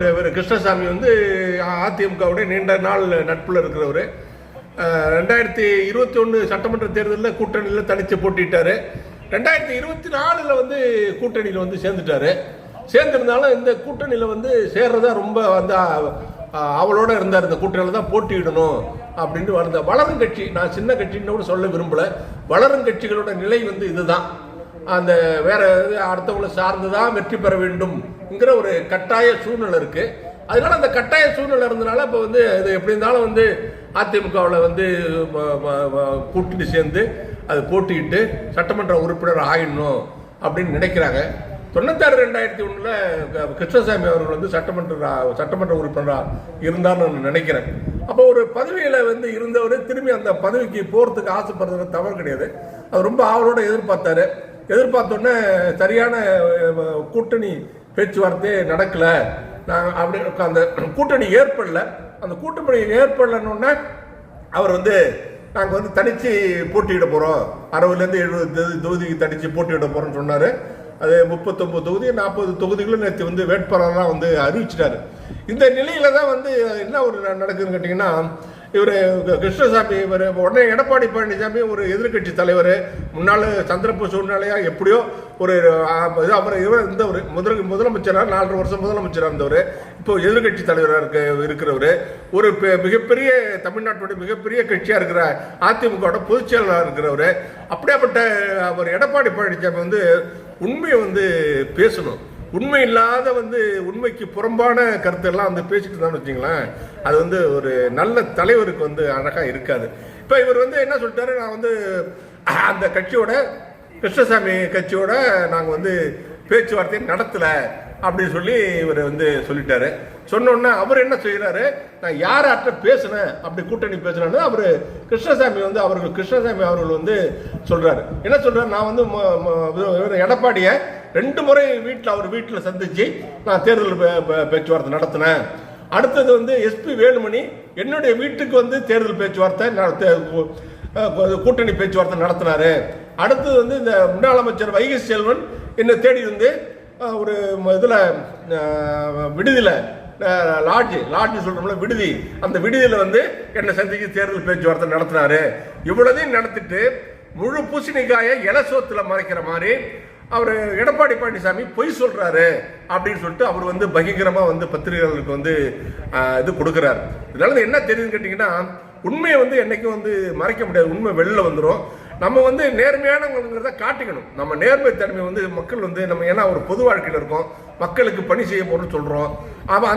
கிருஷ்ணசாமி வந்து அதிமுகவுடைய நீண்ட நாள் நட்பில் இருக்கிறவர். 2021 சட்டமன்ற தேர்தலில் கூட்டணியில் தனித்து போட்டிட்டாரு. 2024 வந்து கூட்டணியில் வந்து சேர்ந்துட்டாரு. சேர்ந்திருந்தாலும் இந்த கூட்டணியில் வந்து சேர்றதா ரொம்ப வந்து அவளோட இருந்தார். இந்த கூட்டணியில் தான் போட்டியிடணும் அப்படின்ட்டு வளர்ந்த வளரும் கட்சி. நான் சின்ன கட்சின்னு கூட சொல்ல விரும்பல. வளரும் கட்சிகளோட நிலை வந்து இதுதான். அந்த வேற அடுத்தவங்களை சார்ந்துதான் வெற்றி பெற வேண்டும்ங்கிற ஒரு கட்டாய சூழ்நிலை இருக்கு. அதனால அந்த கட்டாய சூழ்நிலை இருந்தனால இப்போ வந்து இது எப்படி இருந்தாலும் வந்து அதிமுகவில் வந்து கூட்டணி சேர்ந்து அது போட்டியிட்டு சட்டமன்ற உறுப்பினர் ஆயிடணும் அப்படின்னு நினைக்கிறாங்க. 96-2001 கிருஷ்ணசாமி அவர்கள் வந்து சட்டமன்ற உறுப்பினராக இருந்தார்னு நான் நினைக்கிறேன். அப்போ ஒரு பதவியில் வந்து இருந்தவர் திரும்பி அந்த பதவிக்கு போகிறதுக்கு ஆசைப்படுறது தவறு கிடையாது. அவர் ரொம்ப ஆவலோட எதிர்பார்த்தோன்னே சரியான கூட்டணி பேச்சுவார்த்தை நடக்கலை. நான் அப்படி அந்த கூட்டணி ஏற்படல. அந்த கூட்டணி ஏற்படலன்னொன்னே அவர் வந்து நாங்கள் வந்து தனித்து போட்டியிட போகிறோம், 60லேருந்து 70 தொகுதிக்கு தனித்து போட்டியிட போகிறோம்னு சொன்னார். அது 39 தொகுதி 40 தொகுதிகளும் நேற்று வந்து வேட்பாளராக வந்து அறிவிச்சிட்டாரு. இந்த நிலையில தான் வந்து என்ன ஒரு நடக்குதுன்னு கேட்டிங்கன்னா, இவர் கிருஷ்ணசாமி இவர் உடனே எடப்பாடி பழனிசாமி ஒரு எதிர்கட்சி தலைவர், முன்னாள் சந்திரப்பு சூழ்நிலையாக எப்படியோ ஒரு அவர் இந்த ஒரு முதலமைச்சராக 4 வருஷம் முதலமைச்சராக இருந்தவர், இப்போ எதிர்கட்சி தலைவராக இருக்கிறவர், ஒரு மிகப்பெரிய தமிழ்நாட்டுடைய மிகப்பெரிய கட்சியாக இருக்கிற அதிமுகவோட பொதுச் செயலாளராக இருக்கிறவர். அப்படியாப்பட்ட அவர் எடப்பாடி பழனிசாமி வந்து உண்மையை வந்து பேசணும். உண்மை இல்லாத வந்து உண்மைக்கு புறம்பான கருத்தெல்லாம் வந்து பேசிட்டு தான் வச்சிங்களேன், அது வந்து ஒரு நல்ல தலைவருக்கு வந்து அழகாக இருக்காது. இப்போ இவர் வந்து என்ன சொல்லிட்டாரு, நான் வந்து அந்த கட்சியோட கிருஷ்ணசாமி கட்சியோட நாங்கள் வந்து பேச்சுவார்த்தை நடத்தலை அப்படின்னு சொல்லி இவர் வந்து சொல்லிட்டாரு. சொன்னோன்னே அவர் என்ன செய்கிறாரு, நான் யார்கிட்ட பேசினேன் அப்படி கூட்டணி பேசுனேன்னு அவர் கிருஷ்ணசாமி அவர்கள் வந்து சொல்கிறாரு. என்ன சொல்கிறார், நான் வந்து எடப்பாடியை 2 முறை அவர் வீட்டில் சந்திச்சு நான் தேர்தல் பேச்சுவார்த்தை நடத்தினேன். அடுத்தது வந்து எஸ்பி வேலுமணி என்னுடைய வீட்டுக்கு வந்து தேர்தல் பேச்சுவார்த்தை கூட்டணி பேச்சுவார்த்தை நடத்தினாரு. அடுத்தது வந்து இந்த முன்னாள் அமைச்சர் வைகை செல்வன் என்னை தேடி வந்து ஒரு இதில் விடுதியில் லாட்ஜ் சொல்கிறோம்ல விடுதி, அந்த விடுதியில் வந்து என்னை சந்திச்சு தேர்தல் பேச்சுவார்த்தை நடத்தினாரு. இவ்வளதையும் நடத்திட்டு முழு பூசணிக்காயை இலசோத்தில் மறைக்கிற மாதிரி அவர் எடப்பாடி பழனிசாமி பொய் சொல்றாரு அப்படின்னு சொல்லிட்டு அவர் வந்து பகிரங்கமாக வந்து பத்திரிகைகளுக்கு வந்து இது கொடுக்குறாரு. இதனால என்ன தெரியுதுன்னு கேட்டிங்கன்னா, உண்மையை வந்து என்னைக்கும் வந்து மறைக்க முடியாது. உண்மை வெளில வந்துடும். நம்ம வந்து நேர்மையானவங்கிறத காட்டிக்கணும். நம்ம நேர்மை தன்மை வந்து மக்கள் வந்து நம்ம ஏன்னா ஒரு பொது வாழ்க்கையில் இருக்கோம், மக்களுக்கு பணி செய்ய போறோம்னு சொல்றோம். அவன்